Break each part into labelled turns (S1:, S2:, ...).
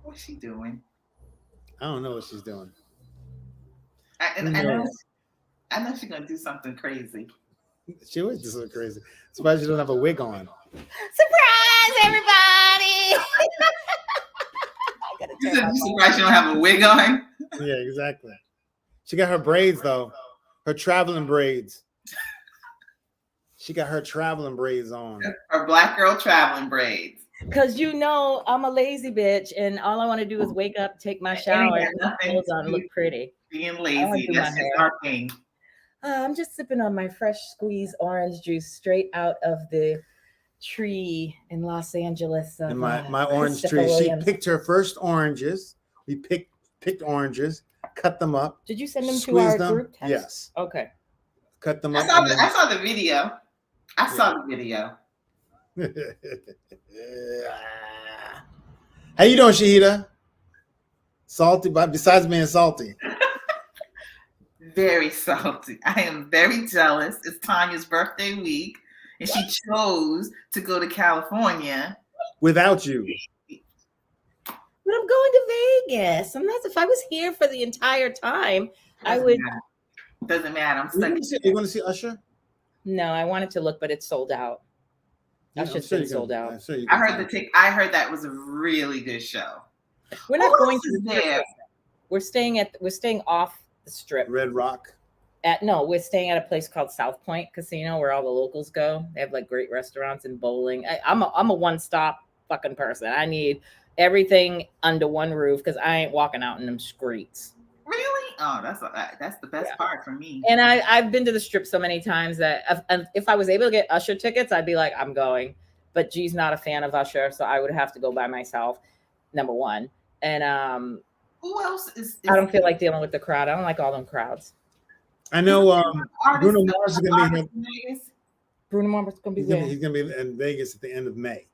S1: What's she doing?
S2: I don't know what she's doing.
S1: I know she's gonna do something crazy.
S2: She was just so crazy. Surprised she don't have a wig on.
S3: Surprise, everybody!
S1: You said you surprised she don't have a wig on?
S2: Yeah, exactly. She got her braids though, her traveling braids. She got her traveling braids on.
S1: Her black girl traveling braids.
S3: Because I'm a lazy bitch, and all I want to do is wake up, take my shower, and put clothes on, look pretty.
S1: Being lazy, that's just our thing.
S3: I'm just sipping on my fresh squeezed orange juice straight out of the tree in Los Angeles.
S2: And my orange tree. Williams. She picked her first oranges. We picked oranges, cut them up.
S3: Did you send them to our group text?
S2: Yes.
S3: Okay.
S2: Cut them up.
S1: I saw the video. Saw the video.
S2: How you doing, Shahida? Salty, but besides being salty.
S1: Very salty. I am very jealous. It's Tanya's birthday week, and she chose to go to California
S2: without you.
S3: But I'm going to Vegas. If I was here for the entire time, I would.
S1: Doesn't matter. I'm stuck.
S2: You want to see Usher?
S3: No, I wanted to look, but it's sold out. Usher's been sold out.
S1: I heard that was a really good show.
S3: We're not going to there. We're staying off the strip.
S2: Red Rock.
S3: We're staying at a place called South Point Casino where all the locals go. They have like great restaurants and bowling. I'm a one-stop fucking person. I need everything under one roof because I ain't walking out in them streets.
S1: Really? Oh, that's the best part for me.
S3: And I've been to the strip so many times that if I was able to get Usher tickets, I'd be like, I'm going. But G's not a fan of Usher, so I would have to go by myself. Number one. And
S1: who else is
S3: I don't feel like dealing with the crowd. I don't like all them crowds.
S2: I know Bruno Mars is going to be here.
S3: Bruno Mars is going to be there.
S2: He's going to be in Vegas at the end of May.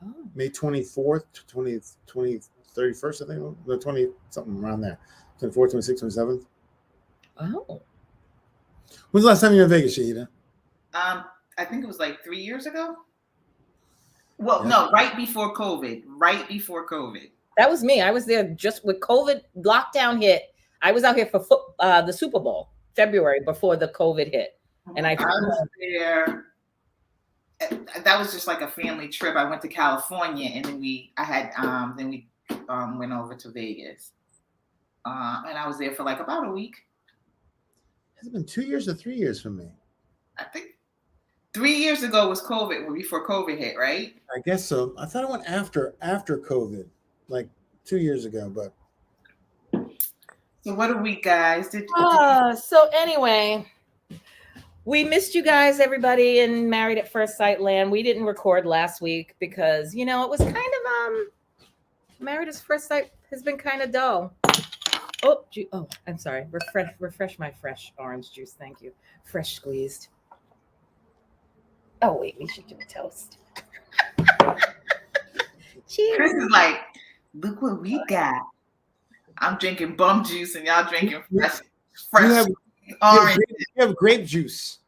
S2: Oh. May 24th, 31st, I think. The 20 something around there. 24th, 26th, 27th.
S3: Oh.
S2: When's the last time you were in Vegas, Shahida?
S1: I think it was like 3 years ago. Well, no, right before COVID.
S3: That was me. I was there just with COVID lockdown hit. I was out here for the Super Bowl, February, before the COVID hit. And I
S1: was there. That was just like a family trip. I went to California, and then we went over to Vegas. And I was there for like about a week.
S2: Has it been 2 years or 3 years for me?
S1: I think 3 years ago was COVID, before COVID hit, right?
S2: I guess so. I thought I went after COVID, like 2 years ago, but.
S1: So what do we guys did?
S3: So anyway, we missed you guys, everybody, in Married at First Sight land. We didn't record last week because, it was kind of Married at First Sight has been kind of dull. Oh, I'm sorry. Refresh my fresh orange juice. Thank you. Fresh squeezed. Oh, wait, we should do a toast. Cheers.
S1: Chris is like, look what we got. I'm drinking bum juice and y'all drinking fresh orange.
S2: You have grape juice.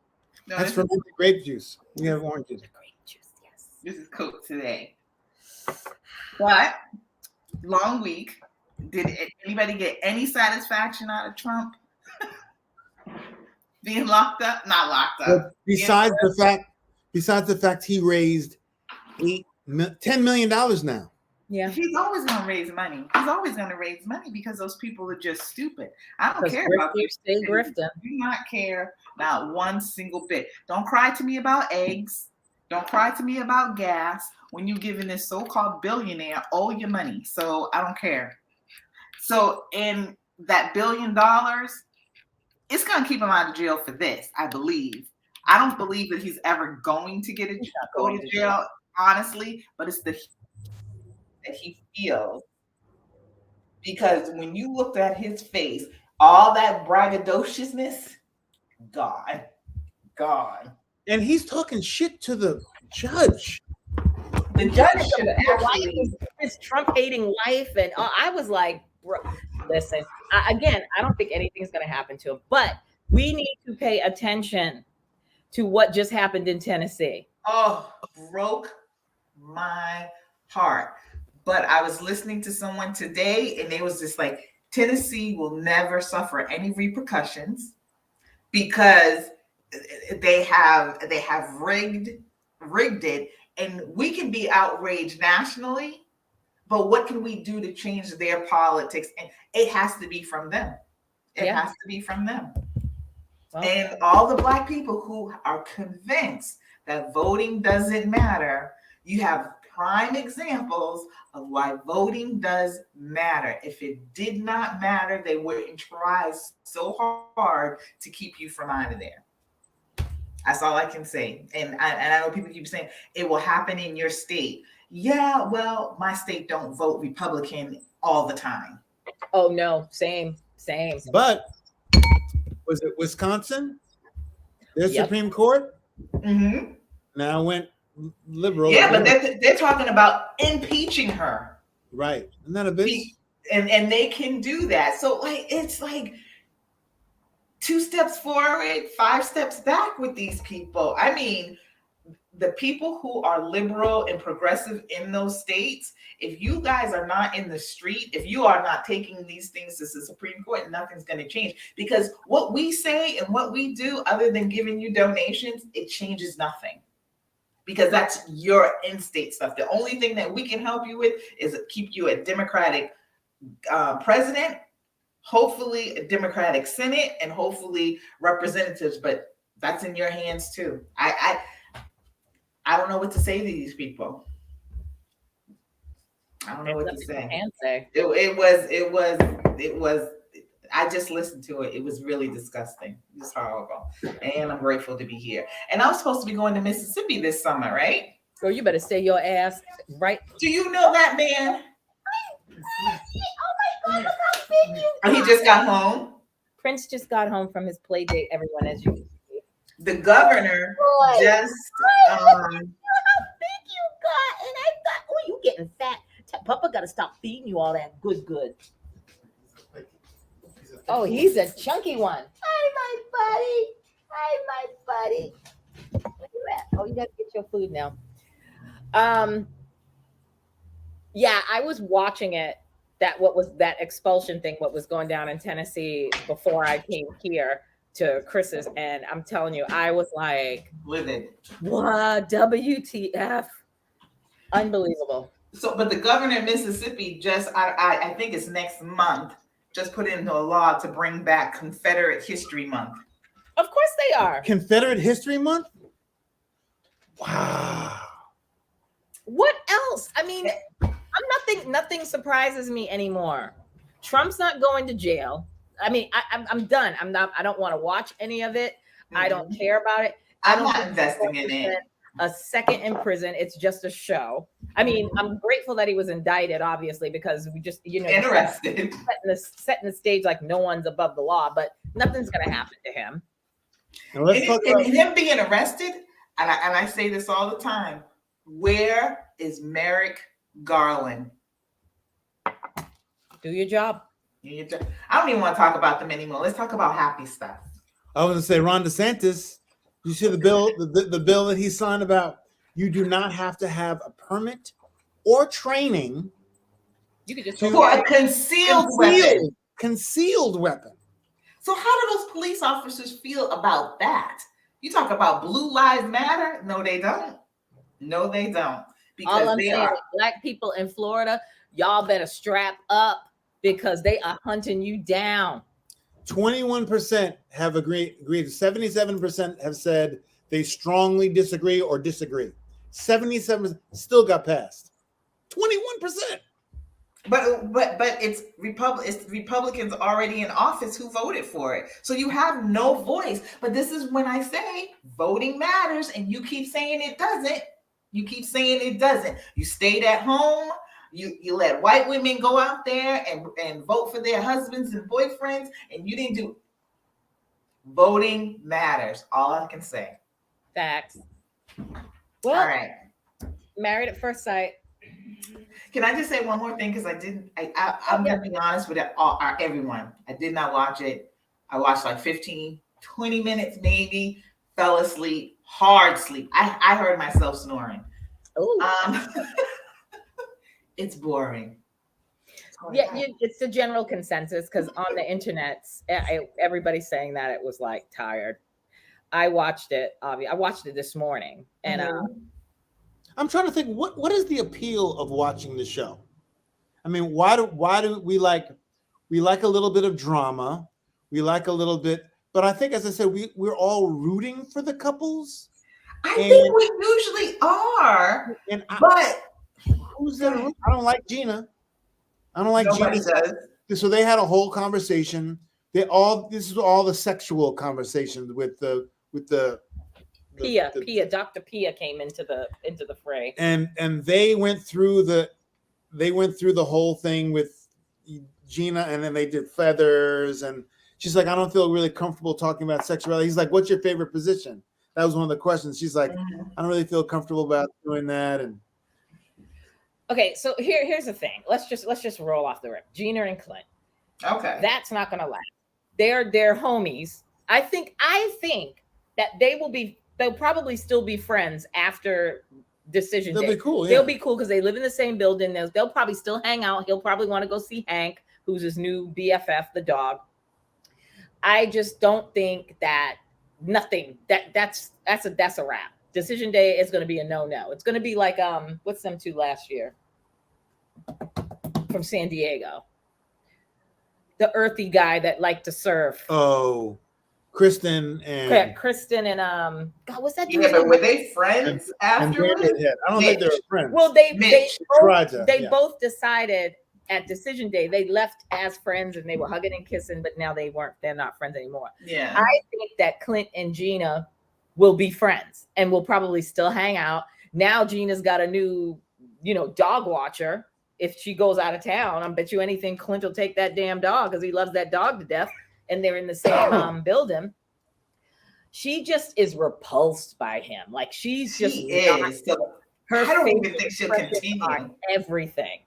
S2: No, that's fermented grape juice. You have orange juice.
S3: Grape juice, yes.
S1: This is Coke today. But long week. Did anybody get any satisfaction out of Trump being locked up? Not locked up.
S2: But besides the fact he raised $10 million now.
S3: Yeah,
S1: he's always going to raise money. He's always going to raise money because those people are just stupid. I don't care about you.
S3: Stay grifting.
S1: Do not care not one single bit. Don't cry to me about eggs. Don't cry to me about gas when you're giving this so-called billionaire all your money. So I don't care. So in that $1 billion, it's going to keep him out of jail for this, I believe. I don't believe that he's ever going to go to jail, honestly, but it's the that he feels. Because when you looked at his face, all that braggadociousness, gone.
S2: And he's talking shit to the judge.
S1: The judge should have actually
S3: his Trump-hating wife, and I was like, bro, listen. I don't think anything's going to happen to him, but we need to pay attention to what just happened in Tennessee.
S1: Oh, broke my heart. But I was listening to someone today, and they was just like, Tennessee will never suffer any repercussions because they have rigged it, and we can be outraged nationally, but what can we do to change their politics? And it has to be from them. It has to be from them. Well, and all the Black people who are convinced that voting doesn't matter, you have prime examples of why voting does matter. If it did not matter, they wouldn't try so hard to keep you from out of there. That's all I can say. And I know people keep saying it will happen in your state. Yeah, well, my state don't vote Republican all the time.
S3: Oh no, same.
S2: But was it Wisconsin? Their Supreme Court now went liberal.
S1: Yeah, but they're talking about impeaching her.
S2: Right. Isn't that a bitch?
S1: And they can do that. So like it's like 2 steps forward, 5 steps back with these people. I mean, the people who are liberal and progressive in those states, if you guys are not in the street, if you are not taking these things to the Supreme Court, nothing's going to change. Because what we say and what we do, other than giving you donations, it changes nothing. Because that's your in-state stuff. The only thing that we can help you with is keep you a Democratic president, hopefully a Democratic Senate, and hopefully representatives. But that's in your hands too. I don't know what to say to these people. I don't know what to say. It was. I just listened to it. It was really disgusting. It was horrible. And I'm grateful to be here. And I was supposed to be going to Mississippi this summer, right?
S3: Girl, you better stay your ass right.
S1: Do you know that man?
S3: Oh my God, look how big you
S1: got. He just got home.
S3: Prince just got home from his play date, everyone, as you can see.
S1: The governor just
S3: how big you got. And I thought, oh, you getting fat. Papa got to stop feeding you all that good. Oh, he's a chunky one. Hi, my buddy. Where you at? Oh, you got to get your food now. Yeah, I was watching it. What was that expulsion thing? What was going down in Tennessee before I came here to Chris's, and I'm telling you, I was like,
S1: livid.
S3: Wow, WTF? Unbelievable.
S1: So, but the governor of Mississippi just, I think it's next month, just put into a law to bring back Confederate History Month.
S3: Of course they are.
S2: Confederate History Month? Wow.
S3: What else? I mean, nothing surprises me anymore. Trump's not going to jail. I mean, I'm done. I don't want to watch any of it. Mm-hmm. I don't care about it.
S1: I'm not investing in it.
S3: A second in prison. It's just a show. I mean, I'm grateful that he was indicted, obviously, because we just,
S1: interested.
S3: Setting the stage like no one's above the law, but nothing's going to happen to him.
S2: And
S1: him being arrested, and I say this all the time, where is Merrick Garland?
S3: Do your job.
S1: I don't even want to talk about them anymore. Let's talk about happy stuff.
S2: I was going to say Ron DeSantis. You see the bill, the bill that he signed about you do not have to have a permit or training.
S3: You could just
S1: for a concealed weapon.
S2: Concealed weapon.
S1: So how do those police officers feel about that? You talk about Blue Lives Matter? No, they don't. No, they don't.
S3: Because all I'm saying is Black people in Florida, y'all better strap up because they are hunting you down.
S2: 21% have agreed. 77% have said they strongly disagree or disagree. 77% still got passed. 21%.
S1: But it's Republicans already in office who voted for it. So you have no voice. But this is when I say voting matters, and you keep saying it doesn't. You stayed at home. You let white women go out there and vote for their husbands and boyfriends, and you didn't do. Voting matters. All I can say.
S3: Facts. Well, all right. Married at First Sight.
S1: Can I just say one more thing? Because I'm going to be honest with everyone. I did not watch it. I watched like 15, 20 minutes maybe. Fell asleep. Hard sleep. I heard myself snoring. It's boring.
S3: Yeah, it's the general consensus because on the internet, everybody's saying that it was like tired. I watched it. I watched it this morning, and
S2: I'm trying to think what is the appeal of watching the show. I mean, why do we like a little bit of drama, we like a little bit, but I think, as I said, we're all rooting for the couples.
S1: I think we usually are, but
S2: who's there? I don't like Gina. I don't like
S1: nobody
S2: Gina.
S1: Does.
S2: So they had a whole conversation. This is all the sexual conversations with the
S3: Pia, Dr. Pia came into the fray,
S2: and they went through the whole thing with Gina, and then they did feathers, and she's like, I don't feel really comfortable talking about sexuality. He's like, what's your favorite position? That was one of the questions. She's like, I don't really feel comfortable about doing that. And
S3: okay, so here's the thing. Let's just roll off the rip. Gina and Clint.
S1: Okay,
S3: that's not gonna last. They're homies. I think that they'll probably still be friends after Decision Day.
S2: They'll be cool. Yeah.
S3: They'll be cool because they live in the same building. They'll probably still hang out. He'll probably want to go see Hank, who's his new BFF, the dog. I just don't think that that's a wrap. Decision Day is going to be a no. It's going to be like what's them two last year from San Diego, the earthy guy that liked to surf.
S2: Oh, Kristen and
S3: God, what's that?
S1: Yeah, but were they friends afterwards?
S2: I don't think they were friends.
S3: Well, they both decided at Decision Day they left as friends and they were hugging and kissing, but now they're not friends anymore.
S1: Yeah,
S3: I think that Clint and Gina will be friends and will probably still hang out. Now Gina's got a new, dog watcher. If she goes out of town, I bet you anything Clint will take that damn dog because he loves that dog to death. And they're in the same building. She just is repulsed by him. Like she is. Her
S1: I don't even think she'll continue.
S3: Everything.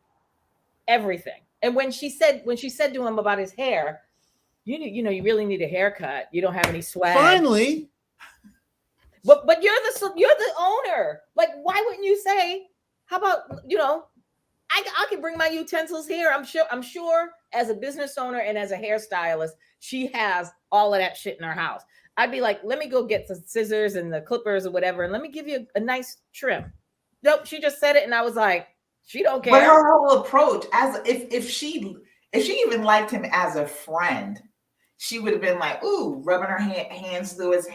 S3: And when she said to him about his hair, you really need a haircut. You don't have any swag.
S2: Finally.
S3: But you're the owner. Like, why wouldn't you say, how about, I can bring my utensils here. I'm sure as a business owner and as a hairstylist, she has all of that shit in her house. I'd be like, let me go get the scissors and the clippers or whatever, and let me give you a nice trim. Nope, she just said it, and I was like, she don't care.
S1: But her whole approach, as if she even liked him as a friend, she would have been like, ooh, rubbing her hands through his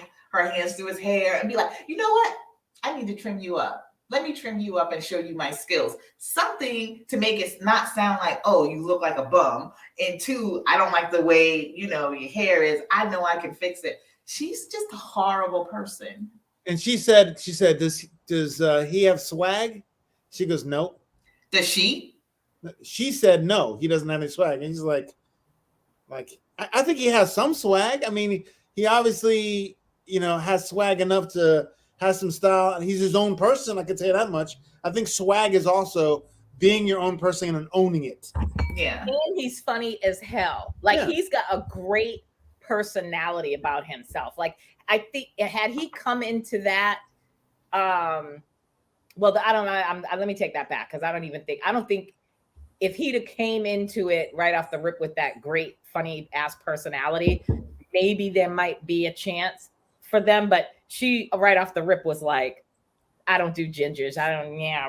S1: hair, and be like, you know what? I need to trim you up. Let me trim you up and show you my skills. Something to make it not sound like, oh, you look like a bum. And two, I don't like the way, your hair is. I know I can fix it. She's just a horrible person. And
S2: she said, does he have swag? She goes, no.
S1: Does she?
S2: She said, no, he doesn't have any swag. And he's like, I think he has some swag. I mean, he obviously, has swag enough to has some style, and he's his own person. I can tell you that much. I think swag is also being your own person and owning it.
S1: Yeah.
S3: And he's funny as hell. Like he's got a great personality about himself. Like I think had he come into that, I don't know. Let me take that back because I don't think if he'd have came into it right off the rip with that great funny ass personality, maybe there might be a chance for them. But she right off the rip was like, I don't do gingers.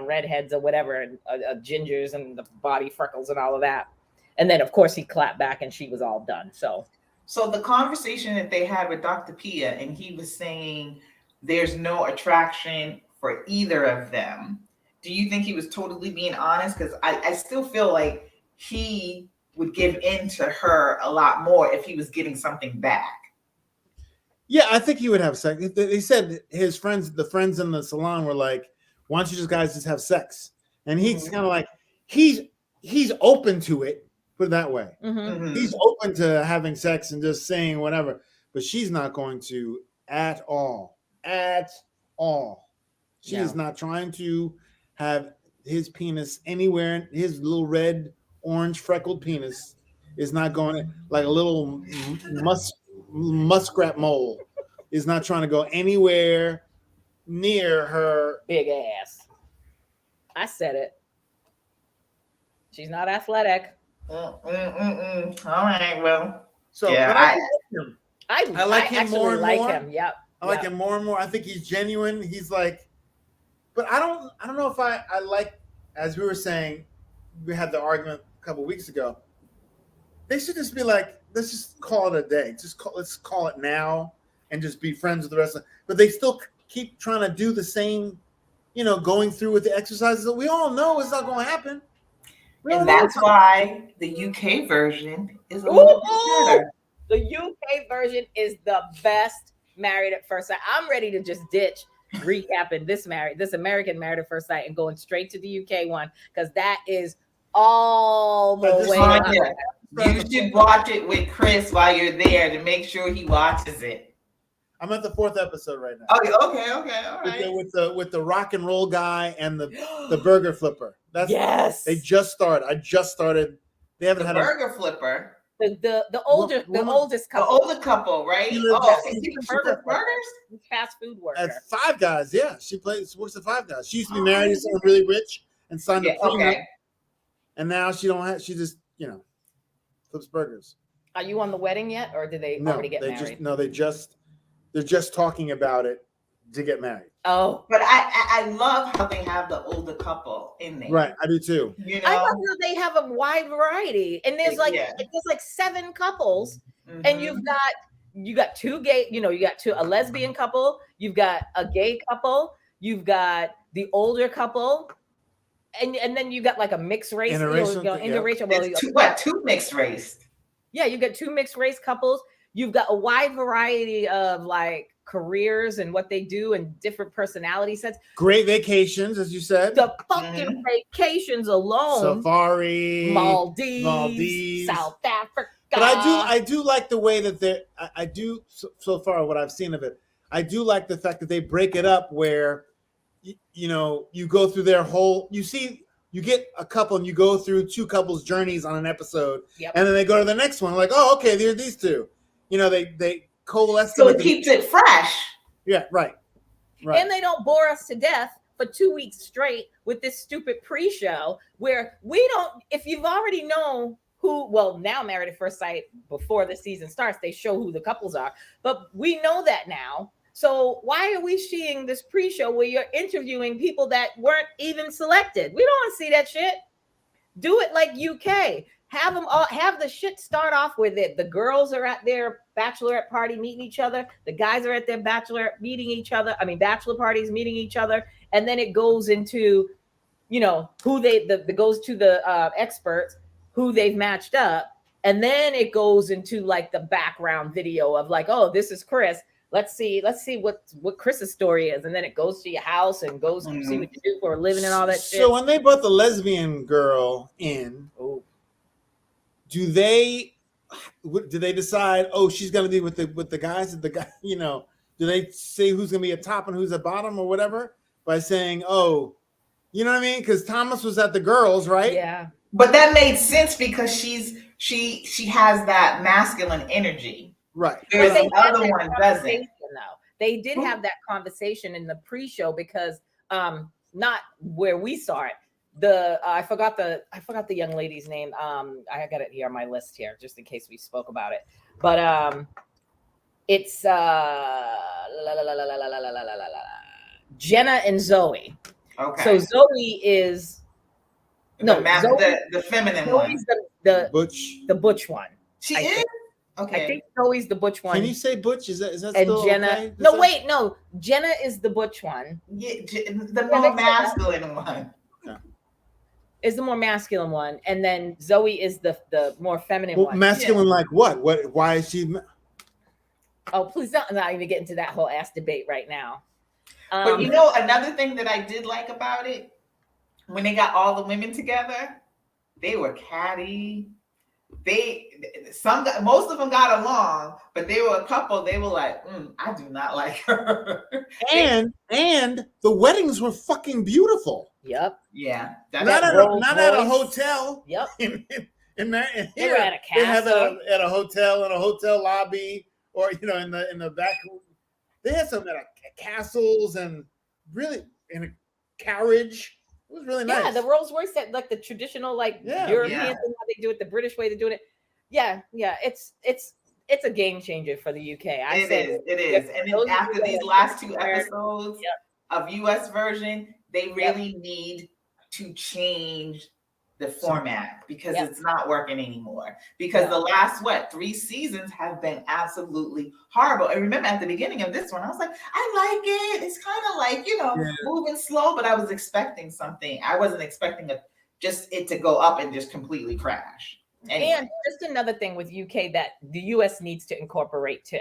S3: Redheads or whatever, and gingers and the body freckles and all of that. And then of course he clapped back and she was all done. So
S1: the conversation that they had with Dr. Pia, and he was saying there's no attraction for either of them. Do you think he was totally being honest? Because I still feel like he would give in to her a lot more if he was getting something back.
S2: Yeah, I think he would have sex. They said his friends, the friends in the salon, were like, "Why don't you guys just have sex?" And he's kind of like, he's open to it. Put it that way.
S3: Mm-hmm.
S2: He's open to having sex and just saying whatever, but she's not going to at all. At all. She is not trying to have his penis anywhere. His little red, orange, freckled penis is not going like a little muskrat mole. Is not trying to go anywhere near her
S3: big ass. I said it. She's not athletic.
S1: All right, well.
S2: So,
S1: Yeah,
S2: but I like him. I like him more and more.
S3: Him. Yep.
S2: I like him more and more. I think he's genuine. He's like, but I don't know if I like, as we were saying, we had the argument a couple weeks ago. They should just be like, let's just call it a day. Let's call it now and just be friends with the rest of it. But they still keep trying to do the same, going through with the exercises that we all know is not going to happen.
S1: And that's why the UK version is a little bit better.
S3: The UK version is the best Married at First Sight. I'm ready to just ditch recapping this American Married at First Sight and going straight to the UK one, because that is all the way up.
S1: You should watch it with Chris while you're there to make sure he watches it.
S2: I'm at the 4th episode right now.
S1: Oh, okay, all right.
S2: With the rock and roll guy and the burger flipper.
S3: Yes.
S2: They just started. I just started. They haven't had
S1: burger flipper.
S3: The oldest couple.
S1: The older couple, right? She burgers?
S3: Fast food worker.
S2: At Five Guys, yeah. She works at Five Guys. She used to be married to someone really rich and signed a premium. Okay. And now she just flips burgers.
S3: Are you on the wedding yet, or did they already get married?
S2: They're just talking about it to get married.
S3: Oh,
S1: but I love how they have the older couple in there.
S2: Right, I do too.
S3: I love how they have a wide variety, and there's like 7 couples, and you've got 2 gay, you got a lesbian couple, you've got a gay couple, you've got the older couple. And then you got like a mixed race,
S1: interracial. Two mixed race.
S3: Yeah, you got 2 mixed race couples. You've got a wide variety of like careers and what they do and different personality sets.
S2: Great vacations, as you said.
S3: The fucking vacations alone.
S2: Safari,
S3: Maldives, South Africa.
S2: But I do like the way that I do so far what I've seen of it. I do like the fact that they break it up where you go through their whole, you get a couple and you go through 2 couples' journeys on an episode, and then they go to the next one. Like, oh, okay, there are these 2. They coalesce.
S1: So it keeps it fresh.
S2: Yeah, right.
S3: And they don't bore us to death for 2 weeks straight with this stupid pre-show where we don't, if you've already know who, well, now Married at First Sight, before the season starts, they show who the couples are, but we know that now. So why are we seeing this pre-show where you're interviewing people that weren't even selected? We don't want to see that shit. Do it like UK. Have them all, have the shit start off with it. The girls are at their bachelorette party meeting each other. The guys are at their bachelor parties meeting each other. And then it goes into, who goes to the experts, who they've matched up. And then it goes into like the background video of like, oh, this is Chris. Let's see what Chris's story is. And then it goes to your house and goes to see what you do for a living and all that shit.
S2: So when they brought the lesbian girl in, do they decide, oh, she's gonna be with the guys at the guy, do they say who's gonna be a top and who's a bottom or whatever by saying, oh, you know what I mean? Because Thomas was at the girls, right?
S3: Yeah.
S1: But that made sense because she has that masculine energy.
S2: Right.
S1: There's the other one doesn't.
S3: They did have that conversation in the pre-show because not where we saw it. I forgot the young lady's name. I got it here on my list here just in case we spoke about it. But it's Jenna and Zoe. Okay. So Zoe is
S1: the feminine one.
S2: The
S3: butch one.
S1: She is. Okay.
S3: I think Zoe's the butch one.
S2: Can you say butch? Is that
S3: and
S2: still
S3: Jenna?
S2: Okay?
S3: No. Jenna is the butch one.
S1: Yeah, the more masculine one.
S2: Yeah.
S3: Is the more masculine one, and then Zoe is the more feminine one.
S2: Masculine, like what? What? Why is she?
S3: Oh, please don't not even get into that whole ass debate right now.
S1: But another thing that I did like about it, when they got all the women together, they were catty. Most of them got along, but they were a couple. They were like, I do not like her.
S2: And the weddings were fucking beautiful.
S3: Yep.
S1: Yeah.
S2: Not at a hotel.
S3: Yep.
S2: In there,
S3: they were at a castle.
S2: They have at a hotel, in a hotel lobby, or in the back. They had some at castles and really in a carriage. It was really
S3: Yeah,
S2: nice.
S3: the Rolls Royce set, like the traditional, like
S2: Yeah.
S3: European
S1: Yeah.
S3: thing, how they do it, the British way to do it. Yeah, it's a game changer for the UK.
S1: It is. And then after these last 2 episodes of US version, they really need to change the format because it's not working anymore. Because the last 3 seasons have been absolutely horrible. And remember at the beginning of this one, I was like, I like it. It's kind of like, moving slow, but I was expecting something. I wasn't expecting it to go up and just completely crash. Anyway.
S3: And just another thing with UK that the US needs to incorporate too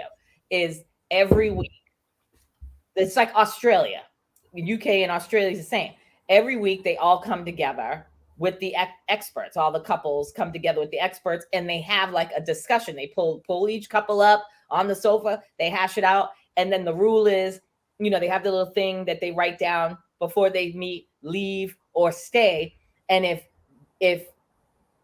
S3: is every week. It's like Australia. UK and Australia is the same. Every week they all come together with the experts. All the couples come together with the experts and they have like a discussion. They pull each couple up on the sofa, they hash it out. And then the rule is, they have the little thing that they write down before they meet, leave or stay. And if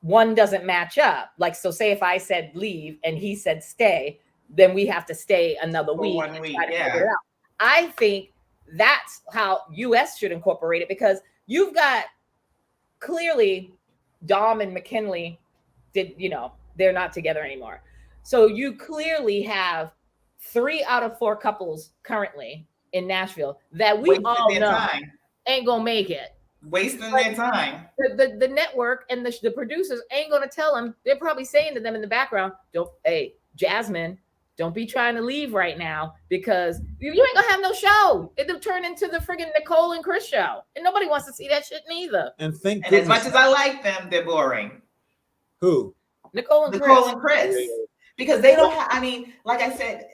S3: one doesn't match up, like, so say if I said leave and he said stay, then we have to stay another week.
S1: 1 week,
S3: figure it out. I think that's how US should incorporate it, because you've got clearly Dom and McKinley they're not together anymore. So you clearly have 3 out of 4 couples currently in Nashville that we all know ain't gonna make it.
S1: Wasting their time.
S3: The network and the producers ain't gonna tell them. They're probably saying to them in the background, hey, Jasmine, don't be trying to leave right now, because you ain't gonna have no show. It'll turn into the friggin' Nicole and Chris show. And nobody wants to see that shit neither.
S2: And thank
S1: goodness. As much as I like them, they're boring.
S2: Who?
S3: Nicole and
S1: Chris. Because they don't have, like I said,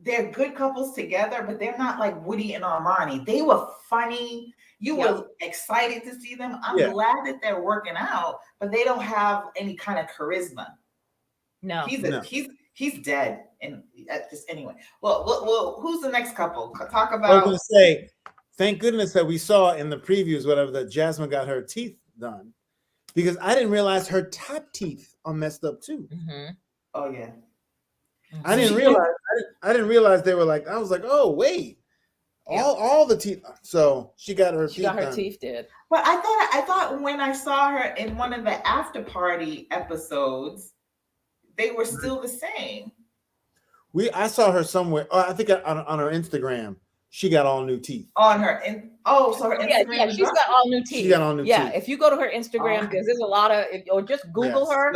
S1: they're good couples together, but they're not like Woody and Armani. They were funny. You were excited to see them. I'm glad that they're working out, but they don't have any kind of charisma.
S3: No.
S1: He's dead. And just anyway. Well, who's the next couple? Talk about.
S2: I was going to say, thank goodness that we saw in the previews, whatever, that Jasmine got her teeth done, because I didn't realize her top teeth are messed up too.
S3: Mm-hmm.
S1: Oh yeah.
S2: I didn't realize they were like. I was like, oh wait, all the teeth. So she got her teeth.
S3: Got her teeth did.
S1: But I thought when I saw her in one of the after party episodes, they were still the same.
S2: I saw her somewhere. I think on her Instagram, she got all new teeth.
S1: On her so her Instagram.
S3: Yeah, she's got all new teeth.
S2: She got all new teeth.
S3: Yeah, if you go to her Instagram, because there's a lot of, or just Google her.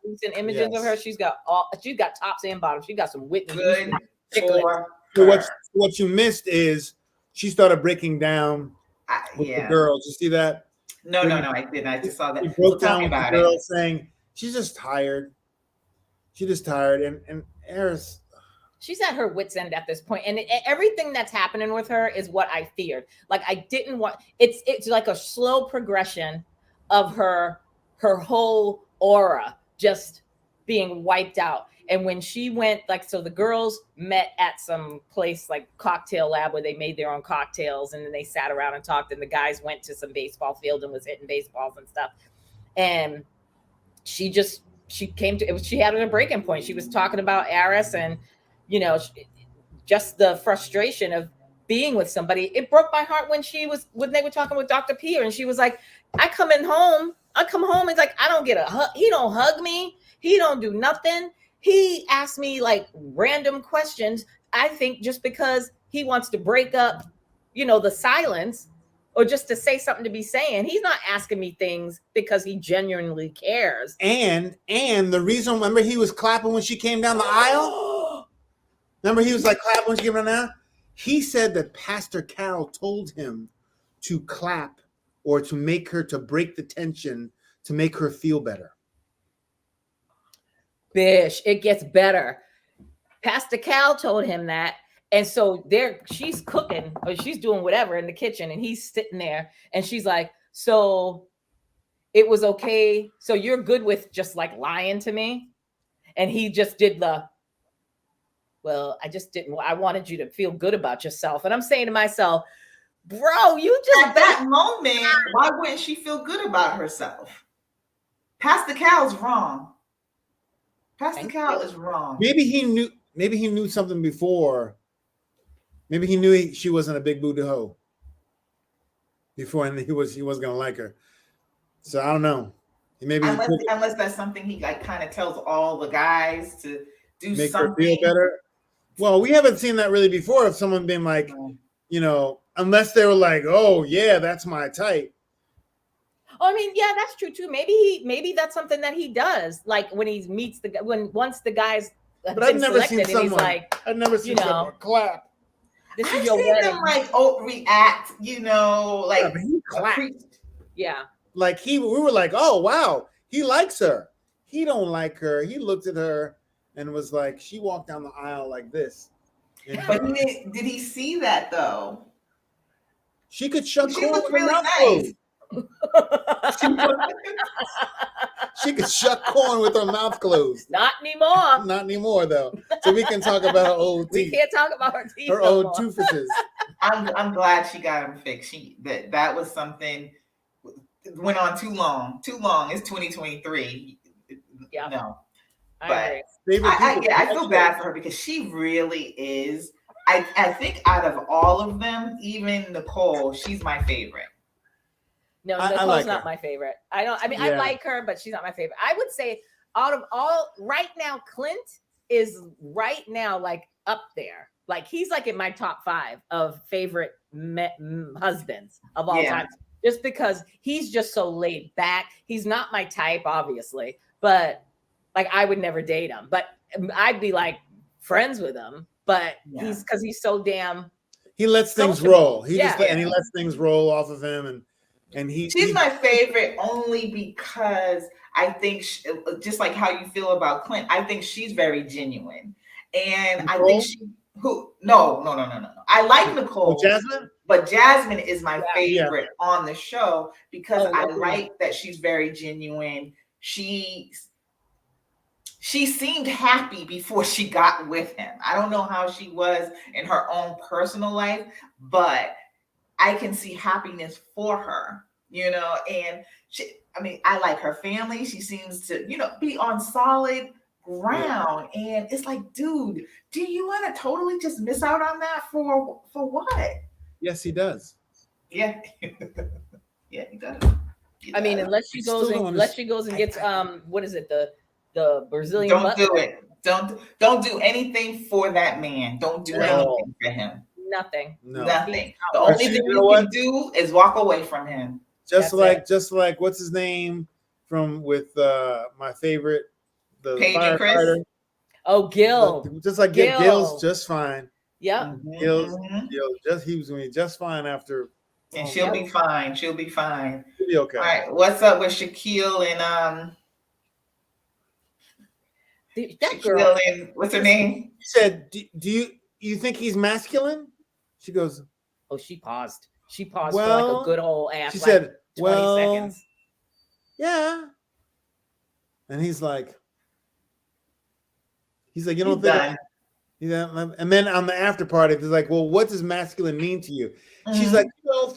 S3: Recent images of her. She's got tops and bottoms. She got some Whitney.
S2: So what you missed is she started breaking down with the girls. You see that?
S1: No, I didn't. I just saw that.
S2: She broke down with the girls saying she's just tired. She's just tired, and Eris.
S3: She's at her wit's end at this point, and everything that's happening with her is what I feared. Like, I didn't want. It's like a slow progression of her whole aura just being wiped out. And when she went, like, so the girls met at some place like cocktail lab where they made their own cocktails, and then they sat around and talked, and the guys went to some baseball field and was hitting baseballs and stuff. And she had a breaking point. She was talking about Eris and, just the frustration of being with somebody. It broke my heart when they were talking with Dr. Pierre, and she was like, I come home, it's like, I don't get a hug. He don't hug me. He don't do nothing. He asked me like random questions. I think just because he wants to break up, the silence, or just to say something to be saying. He's not asking me things because he genuinely cares.
S2: And the reason, remember, he was clapping when she came down the aisle? Remember, he was like clapping when she came down the aisle? He said that Pastor Cal told him to clap or to make her, to break the tension, to make her feel better.
S3: Bish, it gets better. Pastor Cal told him that. And so she's cooking, or she's doing whatever in the kitchen, and he's sitting there, and she's like, so it was okay. So you're good with just like lying to me? And he just did I wanted you to feel good about yourself. And I'm saying to myself, bro, you just
S1: at that moment, why wouldn't she feel good about herself? Pastor Cal's wrong. Pastor Cal is wrong.
S2: Maybe he knew something before. Maybe he knew she wasn't a big booty hoe. before, and he wasn't gonna like her. So I don't know. Maybe
S1: Unless that's something he like kind of tells all the guys to do
S2: make
S1: something.
S2: her feel better. Well, we haven't seen that really before of someone being like, unless they were like, oh yeah, that's my type.
S3: Oh, I mean, yeah, that's true too. Maybe that's something that he does. Like when he meets once the guys have
S2: But I've
S3: been
S2: never
S3: selected,
S2: seen
S3: and
S2: someone.
S3: he's like,
S2: I've never seen someone clap.
S3: This
S1: I've
S3: is your
S1: seen
S3: wedding.
S1: them like react, like
S2: he clapped.
S3: Yeah.
S2: Like we were like, oh wow, he likes her. He don't like her. He looked at her and was like, she walked down the aisle like this.
S1: But did he see that though?
S2: She could shut
S1: She
S2: corn
S1: looked
S2: with her
S1: really
S2: mouth
S1: nice.
S2: closed. She could shut corn with her mouth closed.
S3: Not anymore.
S2: Not anymore though. So we can talk about her old teeth.
S3: We can't talk about her teeth.
S2: Her old toofuses.
S1: I'm glad she got him fixed. That was something went on too long. Too long. It's 2023.
S3: Yeah.
S1: No.
S3: I
S1: feel bad for her because she really is. I think out of all of them, even Nicole, she's my favorite.
S3: No, Nicole's not my favorite. I like her, but she's not my favorite. I would say out of all right now, Clint is right now like up there. Like he's like in my top 5 of favorite husbands of all time. Just because he's just so laid back. He's not my type, obviously, but like I would never date him. But I'd be like friends with him. But he's so damn.
S2: He lets things roll. He lets things roll off of him, and she's
S1: my favorite only because I think just like how you feel about Clint, I think she's very genuine, and Nicole? I think no. I like Nicole,
S2: Jasmine,
S1: but Jasmine is my favorite on the show because I like that she's very genuine. She seemed happy before she got with him. I don't know how she was in her own personal life, but I can see happiness for her, and I like her family. She seems to, be on solid ground. And it's like, dude, do you want to totally just miss out on that for what?
S2: Yes, he does.
S1: Yeah. Yeah, he does.
S3: I mean, unless she goes and gets what is it, the Brazilian
S1: don't do it. Don't do anything for that man. Don't do anything for him.
S3: Nothing.
S2: No.
S1: Nothing. The only thing you can do is walk away from him.
S2: Just like what's his name from with my favorite, the firefighter.
S3: Oh, Gil.
S2: Just like Gil's just fine.
S3: Yep.
S2: Gil's he was gonna be just fine after.
S1: And she'll be fine. She'll be fine.
S2: She'll be okay.
S1: All right. What's up with Shaquille and
S3: that girl?
S1: And what's her name?
S2: He said, "Do you think he's masculine?" She goes,
S3: "Oh, she paused. She paused for like a good old ass."
S2: She said,
S3: 20 seconds.
S2: Yeah. And he's like, you don't think? And then on the after party, he's like, well, what does masculine mean to you? Mm-hmm. She's like,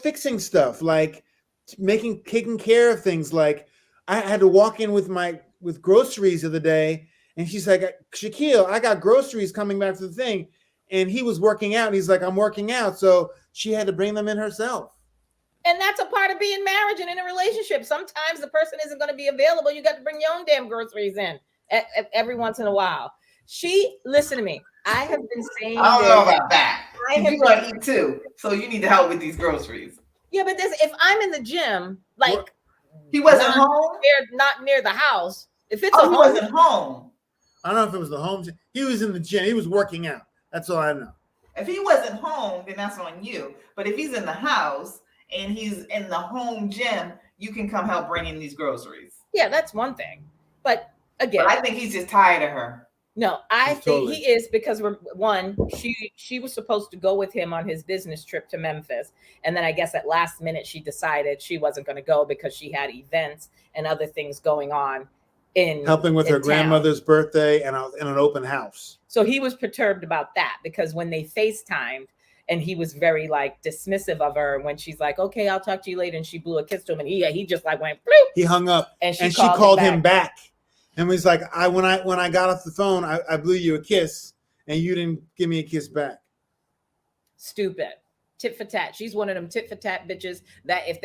S2: fixing stuff, like taking care of things. Like I had to walk in with groceries the other day, and she's like, Shaquille, I got groceries coming back to the thing. And he was working out, and he's like, I'm working out. So she had to bring them in herself.
S3: And that's a part of being married and in a relationship. Sometimes the person isn't going to be available. You got to bring your own damn groceries in every once in a while. Listen to me. I have been saying.
S1: I don't know about that. You got to eat too, so you need to help with these groceries.
S3: Yeah, but if I'm in the gym, like
S1: he wasn't home,
S3: not near the house. If it's
S1: he wasn't home.
S2: I don't know if it was the home gym. He was in the gym. He was working out. That's all I know.
S1: If he wasn't home, then that's on you. But if he's in the house and he's in the home gym, you can come help bring in these groceries.
S3: Yeah, that's one thing. But again,
S1: I think he's just tired of her.
S3: No, I think he is because she was supposed to go with him on his business trip to Memphis. And then I guess at last minute, she decided she wasn't going to go because she had events and other things going on.
S2: Helping with her grandmother's birthday and an open house.
S3: So he was perturbed about that because when they FaceTimed and he was very like dismissive of her, when she's like, okay, I'll talk to you later. And she blew a kiss to him and he just like went, bloop.
S2: He hung up and she called him back and was like, when I got off the phone, I blew you a kiss and you didn't give me a kiss back.
S3: Stupid. tit for tat. She's one of them tit for tat bitches that if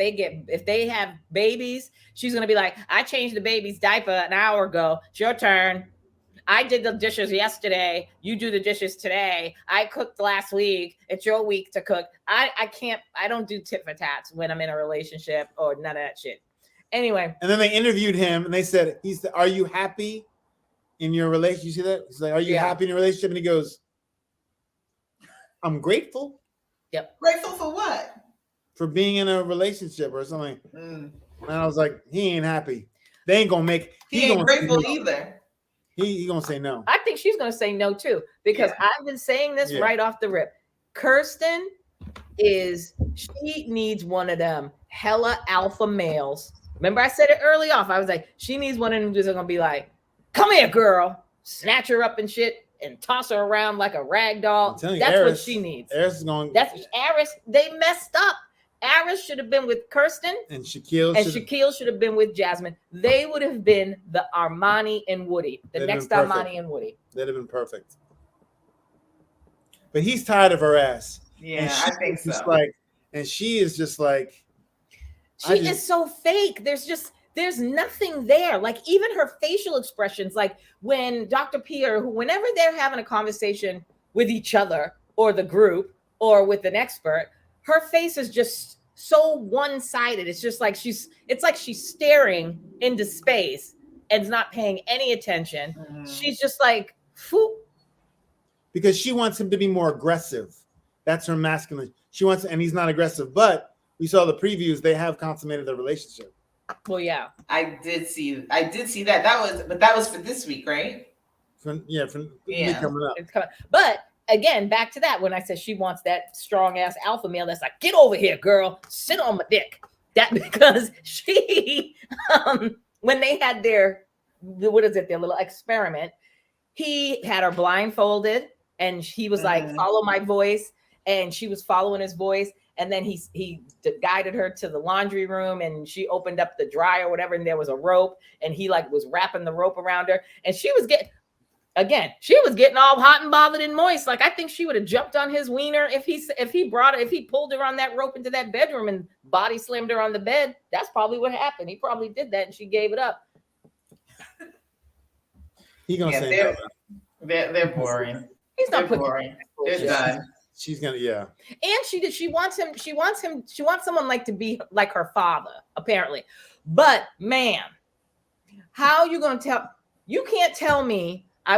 S3: they have babies, she's gonna be like, I changed the baby's diaper an hour ago. It's your turn. I did the dishes yesterday. You do the dishes today. I cooked last week. It's your week to cook. I don't do tit for tats when I'm in a relationship or none of that shit. Anyway.
S2: And then they interviewed him and they said, are you happy in your relationship? You see that? He's like, are you happy in your relationship? And he goes, I'm grateful.
S3: Yep.
S1: Grateful for what?
S2: For being in a relationship or something. And I was like, he ain't happy. They ain't gonna make.
S1: He ain't grateful either.
S2: He gonna say no.
S3: I think she's gonna say no too, because I've been saying this right off the rip. Kirsten she needs one of them hella alpha males. Remember, I said it early off. I was like, she needs one of them who's gonna be like, come here, girl, snatch her up and shit and toss her around like a rag doll. That's what she needs.
S2: Aris
S3: they messed up. Aris should have been with Kirsten,
S2: and Shaquille
S3: should have been with Jasmine. They would have been the Armani and Woody, the next Armani and Woody.
S2: That'd have been perfect. But he's tired of her ass.
S1: Yeah, I think so.
S2: And she is just like,
S3: she is so fake. There's nothing there. Like even her facial expressions, like when Dr. Pierre, whenever they're having a conversation with each other or the group or with an expert, her face is just so one-sided. It's just like she's staring into space and not paying any attention. She's just like, phew.
S2: Because she wants him to be more aggressive. That's her masculine. She wants, and he's not aggressive, but we saw the previews. They have consummated their relationship.
S3: Well, yeah.
S1: I did see that. That was for this week, right?
S2: Coming up.
S3: It's coming. But again, back to that when I said she wants that strong ass alpha male that's like, get over here, girl, sit on my dick. That because she when they had their little experiment, he had her blindfolded and he was like, follow my voice, and she was following his voice. And then he guided her to the laundry room, and she opened up the dryer or whatever, and there was a rope, and he like was wrapping the rope around her, and she was getting all hot and bothered and moist. Like I think she would have jumped on his wiener if he pulled her on that rope into that bedroom and body slammed her on the bed. That's probably what happened. He probably did that, and she gave it up.
S2: He gonna say
S1: they're boring.
S3: He's not putting
S1: boring. They're done.
S2: She's gonna,
S3: and she wants someone like to be like her father, apparently. But man, how you gonna tell? You can't tell me I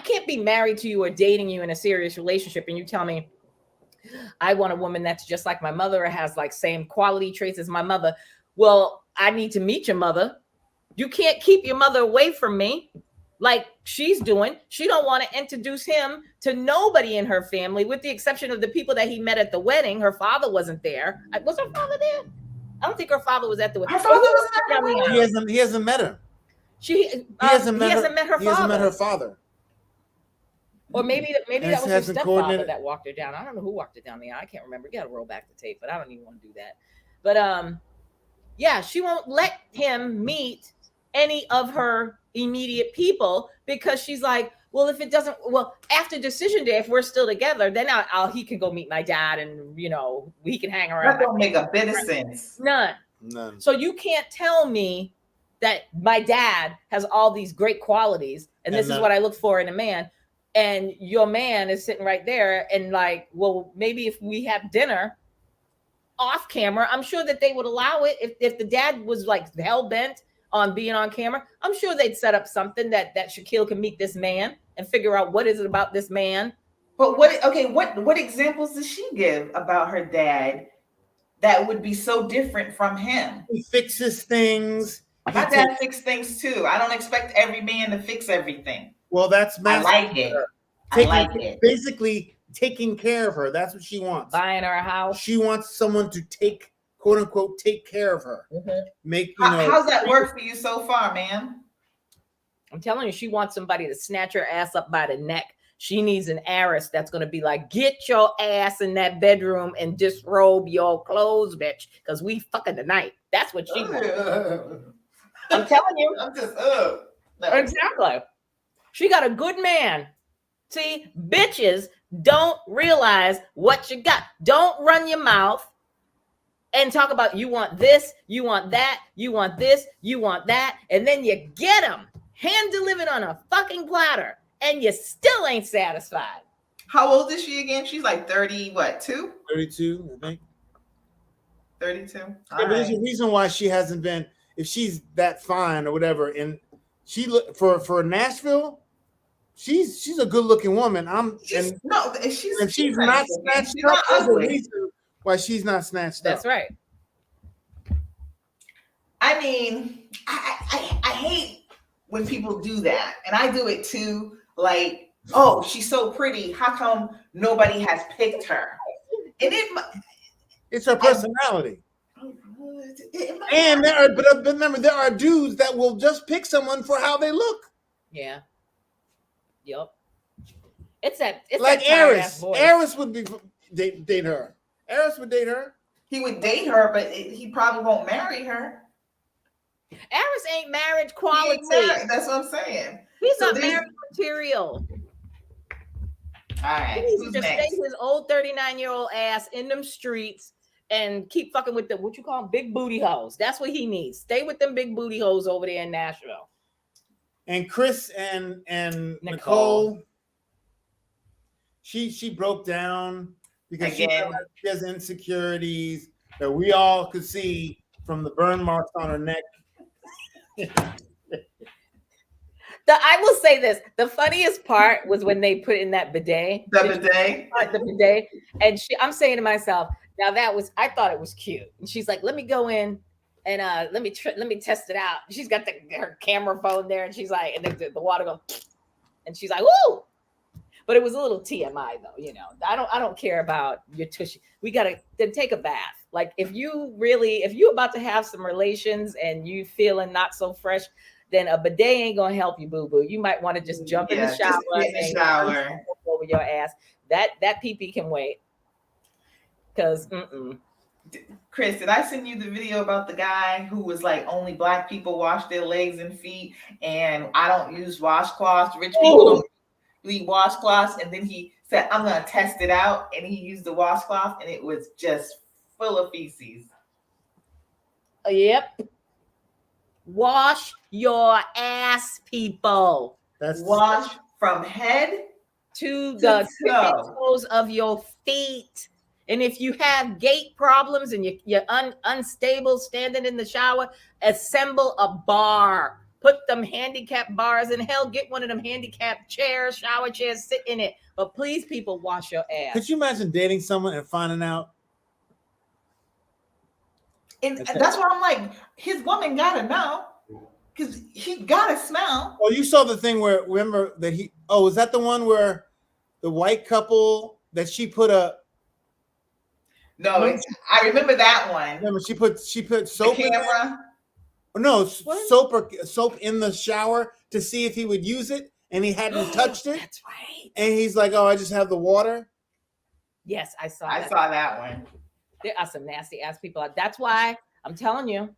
S3: can't be married to you or dating you in a serious relationship, and you tell me I want a woman that's just like my mother or has like same quality traits as my mother. Well, I need to meet your mother. You can't keep your mother away from me like she's doing. She don't want to introduce him to nobody in her family, with the exception of the people that he met at the wedding. Her father wasn't there. Was her father there? I don't think her father was at the wedding.
S1: Her father was at the wedding.
S2: He hasn't met her.
S3: He hasn't met her father.
S2: He hasn't met her father.
S3: Or maybe that was her stepfather that walked her down. I don't know who walked her down the aisle. I can't remember. You got to roll back the tape, but I don't even want to do that. But yeah, she won't let him meet any of her immediate people because she's like, well, if it doesn't, after decision day, if we're still together, then he can go meet my dad, and he can hang around.
S1: That don't make a bit of sense.
S3: None. So you can't tell me that my dad has all these great qualities, and this is what I look for in a man, and your man is sitting right there, and like, well, maybe if we have dinner off camera, I'm sure that they would allow it. If the dad was like hell bent on being on camera, I'm sure they'd set up something that Shaquille can meet this man and figure out what is it about this man.
S1: But what examples does she give about her dad that would be so different from him?
S2: He fixes things.
S1: My dad fixes things too. I don't expect every man to fix everything.
S2: Well, that's
S1: I like it.
S2: Basically taking care of her. That's what she wants.
S3: Buying her a house.
S2: She wants someone to quote unquote take care of her.
S1: How's that work for you so far, ma'am?
S3: I'm telling you, she wants somebody to snatch her ass up by the neck. She needs an heiress that's going to be like, get your ass in that bedroom and disrobe your clothes, bitch, because we fucking tonight. That's what she wants. I'm telling you.
S1: I'm just
S3: No. Exactly. She got a good man. See, bitches don't realize what you got. Don't run your mouth and talk about you want this, you want that, you want this, you want that, and then you get them hand delivered on a fucking platter, and you still ain't satisfied.
S1: How old is she again? She's like 30, what, 2?
S2: 32, I think.
S1: 32.
S2: Yeah, but there's a reason why she hasn't been. If she's that fine or whatever, and she look for Nashville, she's a good looking woman. She's not snatched up. There's a reason why she's not snatched up.
S3: That's right.
S1: I mean, I hate when people do that, and I do it too. Like, oh, she's so pretty. How come nobody has picked her? And
S2: it's her personality. And but remember, there are dudes that will just pick someone for how they look.
S3: Yeah. Yep. It's
S2: like Eris. Eris would date her. Eris would date her.
S1: He would date her, but he probably won't marry her.
S3: Eris ain't marriage quality.
S1: That's what I'm saying.
S3: He's not marriage material.
S1: All right.
S3: He needs to just stay his old 39-year-old ass in them streets and keep fucking with the what you call them, big booty hoes. That's what he needs. Stay with them big booty hoes over there in Nashville.
S2: And Chris and Nicole, she broke down because she has insecurities that we all could see from the burn marks on her neck.
S3: I will say this: the funniest part was when they put in that bidet. The bidet, and I'm saying to myself, now I thought it was cute. And she's like, "Let me go in and let me test it out." She's got her camera phone there, and she's like, and the water goes, and she's like, "Woo!" But it was a little TMI though, you know. I don't care about your tushy. We gotta then take a bath. Like if you about to have some relations and you feeling not so fresh, then a bidet ain't gonna help you, boo boo. You might want to just jump in the shower over your ass. That pee-pee can wait. Cause
S1: Chris, did I send you the video about the guy who was like only black people wash their legs and feet, and I don't use washcloths. Rich people don't use washcloths, and then he said, "I'm gonna test it out," and he used the washcloth, and it was just full of feces.
S3: Yep. Wash your ass, people.
S1: Wash from head
S3: to the toes of your feet. And if you have gait problems and you're unstable standing in the shower, assemble a bar. Put them handicap bars in. Hell, get one of them handicap chairs, shower chairs, sit in it. But please, people, wash your ass.
S2: Could you imagine dating someone and finding out?
S1: And that's why I'm like, his woman gotta know, because he gotta smell.
S2: Oh, you saw the thing where, remember that is that the one where the white couple that she put a?
S1: No, I remember that one.
S2: Remember she put soap in
S1: camera.
S2: No, soap in the shower to see if he would use it, and he hadn't touched it.
S3: That's right.
S2: And he's like, "Oh, I just have the water."
S3: Yes, I saw
S1: that one.
S3: There are some nasty ass people. That's why I'm telling you.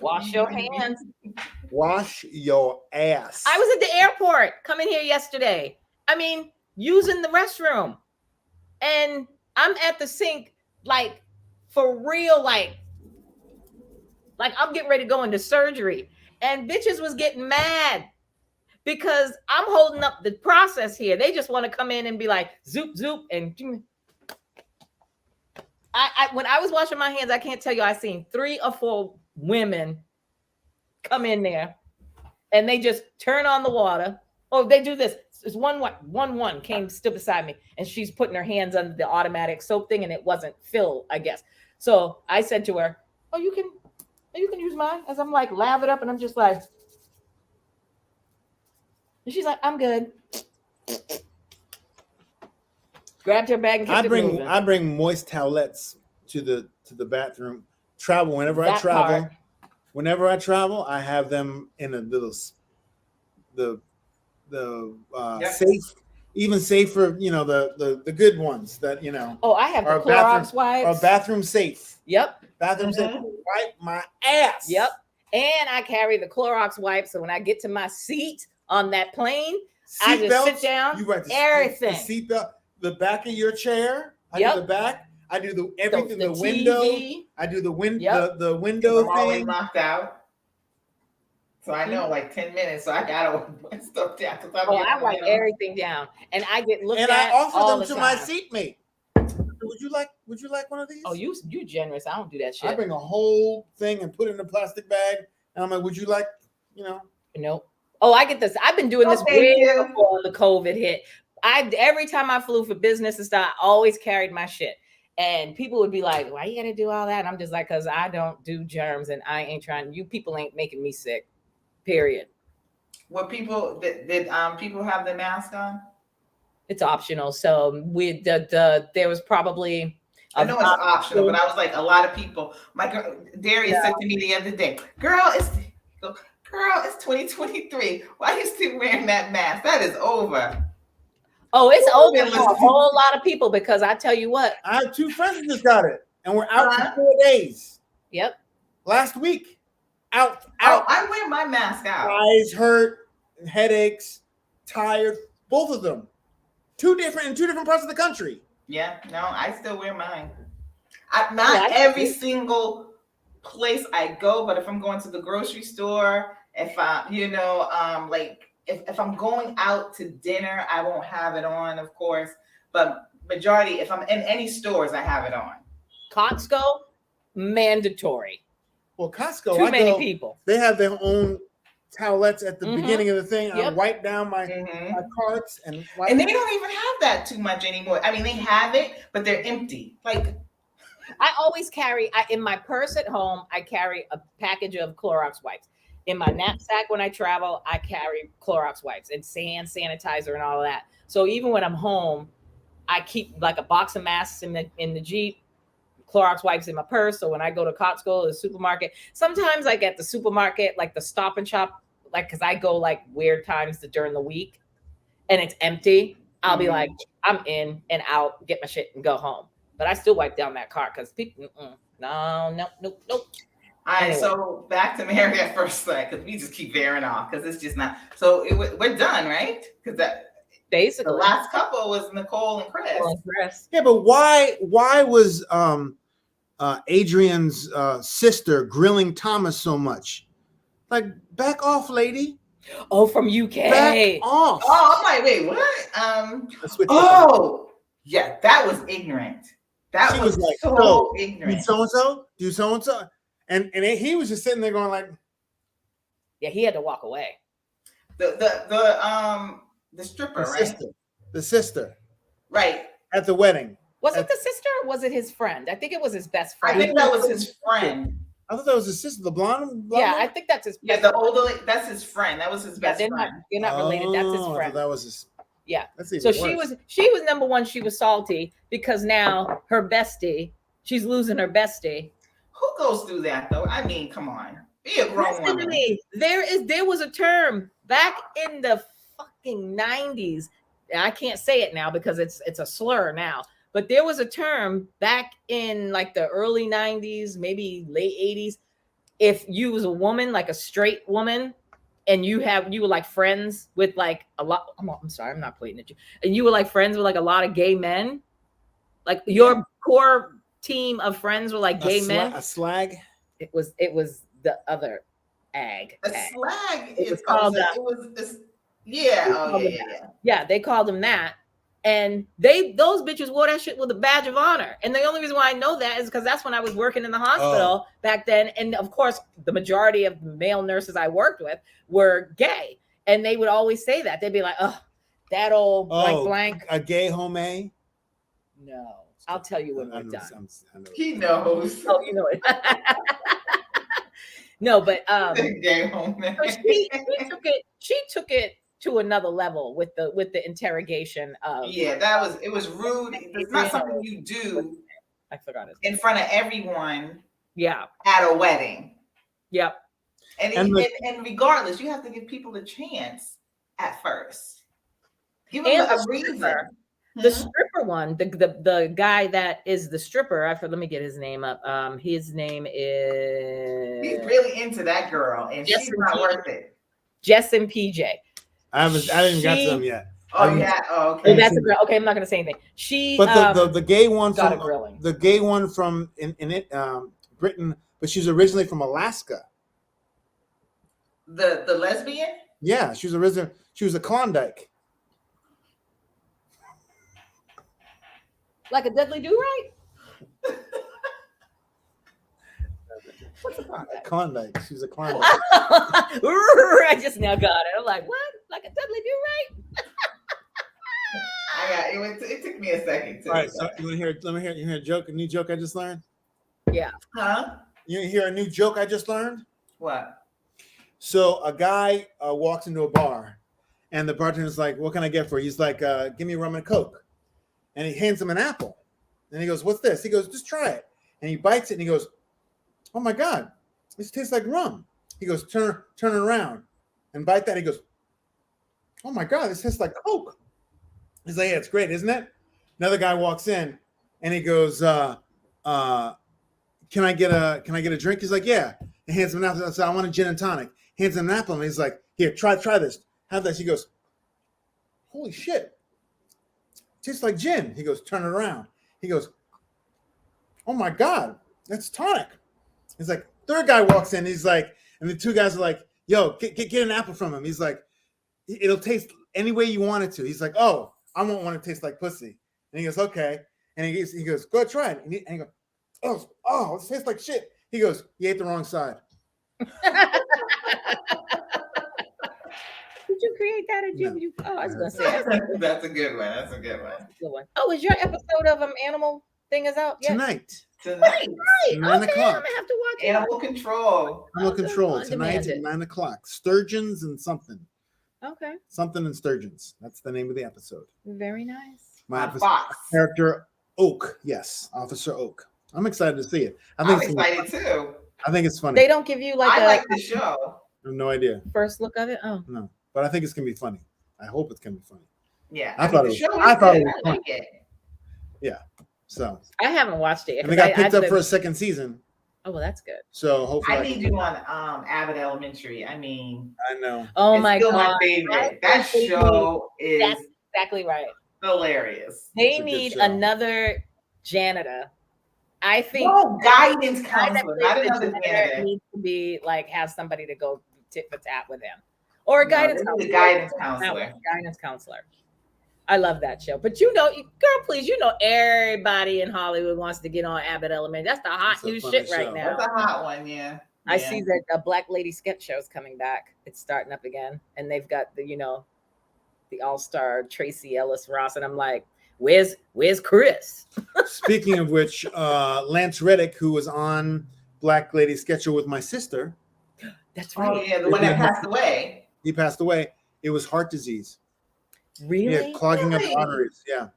S3: Wash your hands.
S2: Wash your ass.
S3: I was at the airport coming here yesterday. I mean, using the restroom. And I'm at the sink, like, for real, like I'm getting ready to go into surgery. And bitches was getting mad because I'm holding up the process here. They just want to come in and be like, zoop, zoop, and when I was washing my hands, I can't tell you, I seen 3 or 4 women come in there and they just turn on the water. Oh, they do this. It's one came stood beside me and she's putting her hands under the automatic soap thing and it wasn't filled, I guess. So I said to her, "Oh, you can use mine," as I'm like lave it up and I'm just like, and she's like, "I'm good." Grabbed her bag and kept
S2: I bring moist towelettes to the bathroom. Whenever I travel, I have them in a little safe, even safer. You know, the good ones that you know.
S3: Oh, I have the Clorox wipes.
S2: Or bathroom safe.
S3: Yep.
S2: Bathroom safe. Wipe my ass.
S3: Yep. And I carry the Clorox wipes, so when I get to my seat on that plane, I
S2: Seat
S3: just
S2: belts,
S3: sit down.
S2: You write the
S3: Everything.
S2: seat belt, the back of your chair. I
S3: Yep.
S2: do the back. I do the everything. The,
S3: TV.
S2: window. I do the the
S1: I'm
S2: window
S1: always
S2: thing.
S1: knocked out. So I know like 10 minutes. So I gotta put stuff down.
S3: Oh, I write everything down, and I get looked
S2: And
S3: at
S2: I offer
S3: all
S2: them
S3: the
S2: to
S3: time.
S2: my seatmate. Would you like one of these?
S3: Oh, you generous. I don't do that shit.
S2: I bring a whole thing and put it in a plastic bag, and I'm like, would you like,
S3: Nope. Oh, I get this. I've been doing this
S1: thank
S3: way
S1: you.
S3: before the COVID hit. Every time I flew for business and stuff, I always carried my shit. And people would be like, why you gotta do all that? And I'm just like, because I don't do germs and I ain't trying. You people ain't making me sick. Period.
S1: What people did people have the mask on?
S3: It's optional. So there was probably
S1: I know it's optional, but I was like, a lot of people. My girl Darius said to me the other day, girl, it's 2023. Why are you still wearing that mask? That is over.
S3: Oh, it's over for a whole lot of people because I tell you what.
S2: I have 2 friends that just got it, and we're out for 4 days.
S3: Yep.
S2: Last week, out.
S1: Oh, I wear my mask out.
S2: Eyes hurt, headaches, tired, both of them. In 2 different parts of the country.
S1: Yeah, no, I still wear mine. Not every single place I go, but if I'm going to the grocery store, if I, if I'm going out to dinner, I won't have it on, of course. But majority, if I'm in any stores, I have it on.
S3: Costco, mandatory.
S2: Well, Costco,
S3: Too many people.
S2: They have their own towelettes at the beginning of the thing.
S3: Yep.
S2: I wipe down my carts and
S1: they don't even have that too much anymore. I mean, they have it, but they're empty. Like,
S3: I always carry in my purse at home. I carry a package of Clorox wipes. In my knapsack when I travel, I carry Clorox wipes and hand sanitizer and all of that. So even when I'm home, I keep like a box of masks in the Jeep, Clorox wipes in my purse. So when I go to Costco or the supermarket, sometimes I get the supermarket, like the Stop and Shop, like, because I go like weird times during the week and it's empty. I'll be like, I'm in and out, get my shit and go home. But I still wipe down that cart because people, no.
S1: All right, so back to Married at First Sight, because we just keep veering off because it's just not. So we're done, right? Because that basically the last couple was Nicole and Chris.
S2: Yeah, but why was Adrian's sister grilling Thomas so much? Like, back off, lady.
S3: Oh, from UK.
S2: Back off.
S1: Oh, I'm like, wait, what? Yeah, that was ignorant. That was like so ignorant.
S2: Do so and so, and he was just sitting there going like,
S3: yeah, he had to walk away.
S1: The stripper,
S2: the sister,
S1: right,
S2: at the wedding.
S3: Was it the sister or was it his friend? I think it was his best friend.
S1: I think that was his friend.
S2: I thought that was his sister, the blonde.
S3: Yeah, I think that's his.
S1: Yeah, the older. That's his friend. That was his best friend.
S3: They're not related. That's his friend.
S2: That was his.
S3: Yeah. So she was number one. She was salty because now her bestie, she's losing her bestie.
S1: Who goes through that though? I mean, come on, be a grown woman.
S3: There was a term back in the fucking 90s. I can't say it now because it's a slur now. But there was a term back in like the early 90s, maybe late 80s. If you was a woman, like a straight woman, and you were like friends with like a lot. I'm sorry, I'm not pointing at you. And you were like friends with like a lot of gay men. Like your core team of friends were like gay men.
S2: A slag.
S3: It was the other ag.
S1: A slag.
S3: It was called that.
S1: It was this. Yeah.
S3: Yeah, they called them that. And those bitches wore that shit with a badge of honor. And the only reason why I know that is because that's when I was working in the hospital back then. And of course, the majority of male nurses I worked with were gay. And they would always say that. They'd be like, oh, that old blank.
S2: A gay home?
S3: No. I'll tell you when we're done.
S1: He knows.
S3: Oh, you know it. No, but
S1: gay home.
S3: She took it to another level with the interrogation of
S1: it was rude. It's not something you do.
S3: I forgot it in
S1: front of everyone.
S3: Yeah,
S1: at a wedding.
S3: Yep.
S1: And regardless, you have to give people a chance at first. Give them a reason.
S3: The stripper one, the guy that is the stripper. Let me get his name up. His name is.
S1: He's really into that girl, and she's not worth it.
S3: Jess and PJ.
S2: I didn't get to them yet.
S1: Oh yeah. Oh, okay.
S3: Oh, that's a grill. Okay, I'm not going to say anything.
S2: But the gay one
S3: got
S2: from
S3: a grilling.
S2: the gay one from in it Britain, but she's originally from Alaska.
S1: The lesbian?
S2: Yeah, she was a Klondike.
S3: Like a Dudley Do-Right? What's a Klondike?
S2: Klondike. She was a Klondike.
S3: I just now got it. I'm like, what? Like a Dudley Do-Right?
S1: It took me a second too.
S2: All right, so you hear a joke, a new joke I just learned?
S3: Yeah.
S1: Huh?
S2: You hear a new joke I just learned?
S1: What?
S2: So a guy walks into a bar, and the bartender's like, "What can I get for you?" He's like, "Give me rum and coke," and he hands him an apple, and he goes, "What's this?" He goes, "Just try it," and he bites it, and he goes, "Oh my god, this tastes like rum." He goes, "Turn it around, and bite that." He goes, "Oh my god, this tastes like coke." He's like, "Yeah, it's great, isn't it?" Another guy walks in, and he goes, "Can I get a drink?" He's like, "Yeah." And hands him an apple. So I want a gin and tonic. Hands him an apple, and he's like, "Here, try this. Have this." He goes, "Holy shit, tastes like gin." He goes, "Turn it around." He goes, "Oh my god, that's tonic." He's like, third guy walks in. He's like, and the two guys are like, "Yo, get an apple from him." He's like, "It'll taste any way you want it to." He's like, "Oh, I won't want it to taste like pussy." And he goes, "Okay." And he goes, "Go ahead, try it." And he goes, "Oh, it tastes like shit." He goes, "You ate the wrong side."
S3: Did you create that or did you? Oh, I was gonna say
S1: That's a good one. That's a good one.
S3: good one. Oh, is your episode of Animal thing is out yet?
S2: Tonight.
S1: Tonight,
S2: 9
S3: Okay,
S2: o'clock.
S3: I'm gonna have to watch it.
S1: Animal Control.
S2: Animal Control
S3: on
S2: tonight
S3: demand
S2: at
S3: it.
S2: 9 o'clock. Sturgeons and something.
S3: Okay,
S2: Something and Sturgeons. That's the name of the episode.
S3: very nice.
S2: My
S1: On
S2: episode,
S1: Fox.
S2: character Oak. Yes, Officer Oak. I'm excited to see it.
S1: I'm excited too.
S2: I think it's funny.
S3: They don't give you like
S1: I
S3: a
S1: like the show.
S2: I have no idea.
S3: first look of it. Oh,
S2: No, but I think it's gonna be funny. I hope it's gonna be funny.
S1: Yeah,
S2: I thought
S1: the
S2: it was-
S1: show is
S2: I thought it
S1: good.
S2: was
S1: I like it.
S2: So,
S3: I haven't watched it yet.
S2: and they
S3: 'cause
S2: got picked
S3: I
S2: up for a
S3: did-
S2: second season.
S3: Oh well, that's good.
S2: So hopefully,
S1: I need you on Abbott Elementary. I mean,
S2: I know.
S3: Oh
S1: it's
S3: my
S1: still
S3: god,
S1: my favorite.
S3: That's
S1: That show is
S3: that's exactly right.
S1: hilarious.
S3: They
S2: It's a good
S3: need
S2: show.
S3: another janitor. I think
S1: No, guidance
S3: kind of
S1: counselor,
S3: place
S1: not
S3: the
S1: another
S3: janitor
S1: candidate.
S3: needs to be like have somebody to go tit for tat with him, or a
S1: No,
S3: guidance
S1: they need
S3: counselor.
S1: a guidance counselor.
S3: Guidance counselor. I love that show, but girl, please, everybody in Hollywood wants to get on Abbott Elementary. That's the hot
S2: It's a
S3: new
S2: funny
S3: shit right
S2: show.
S3: now.
S1: That's a hot one, yeah.
S3: I
S1: Yeah.
S3: see that a Black Lady sketch show is coming back. It's starting up again, and they've got the all-star Tracy Ellis Ross, and I'm like, where's Chris?
S2: Speaking of which, Lance Reddick, who was on Black Lady Sketch Show with my sister,
S3: That's
S1: Oh
S3: right.
S1: yeah, the one that passed away.
S2: he passed away. It was heart disease.
S3: Really?
S2: Yeah, clogging up
S1: Really?
S2: arteries. Yeah.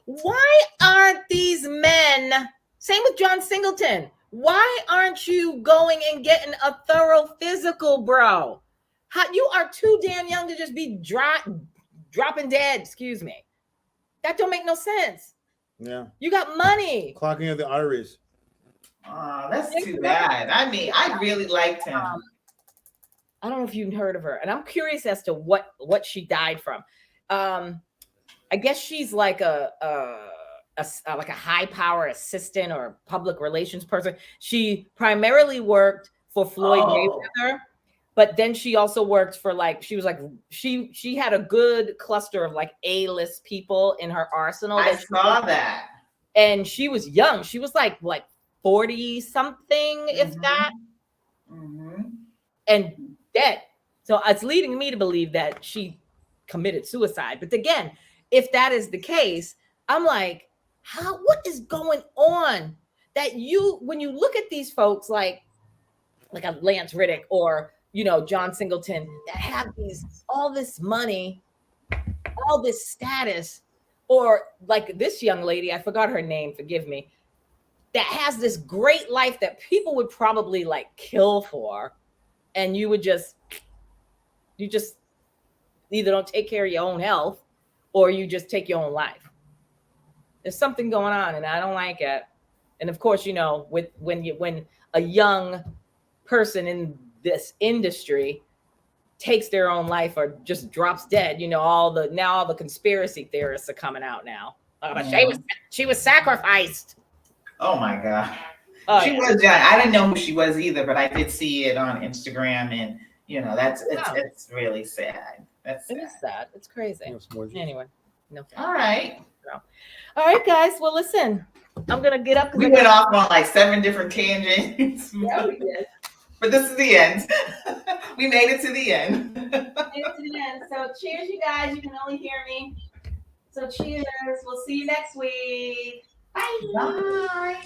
S3: Why aren't these men? Same with John Singleton. Why aren't you going and getting a thorough physical, bro? You are too damn young to just be dropping dead. Excuse me. That don't make no sense.
S2: Yeah.
S3: You got money.
S2: Clogging of the arteries.
S1: Oh, that's too bad. I mean, I really liked him.
S3: I don't know if you've heard of her, and I'm curious as to what she died from. I guess she's like a high power assistant or public relations person. She primarily worked for Floyd Mayweather, but then she also worked for she had a good cluster of like A-list people in her arsenal.
S1: I saw that.
S3: And she was young. She was like 40 something, if that, and dead. So it's leading me to believe that she committed suicide. But again, if that is the case, I'm like, what is going on that when you look at these folks like a Lance Reddick or John Singleton that have all this money, all this status, or like this young lady, I forgot her name, forgive me, that has this great life that people would probably kill for, and you just either don't take care of your own health or you just take your own life. There's something going on, and I don't like it. And of course, when a young person in this industry takes their own life or just drops dead. You know, all the conspiracy theorists are coming out now. But she was sacrificed.
S1: Oh my God.
S3: Oh,
S1: she was young. I didn't know who she was either, but I did see it on Instagram, and it's really sad. That's sad.
S3: It is sad. It's crazy. Anyway, no.
S1: All right.
S3: All right, guys. Well, listen, I'm gonna get up.
S1: We went off on like 7 different tangents.
S3: Yeah, we did.
S1: But this is the end. We made it to the end.
S3: So cheers, you guys. You can only hear me. So cheers. We'll see you next week. Bye.
S1: Bye.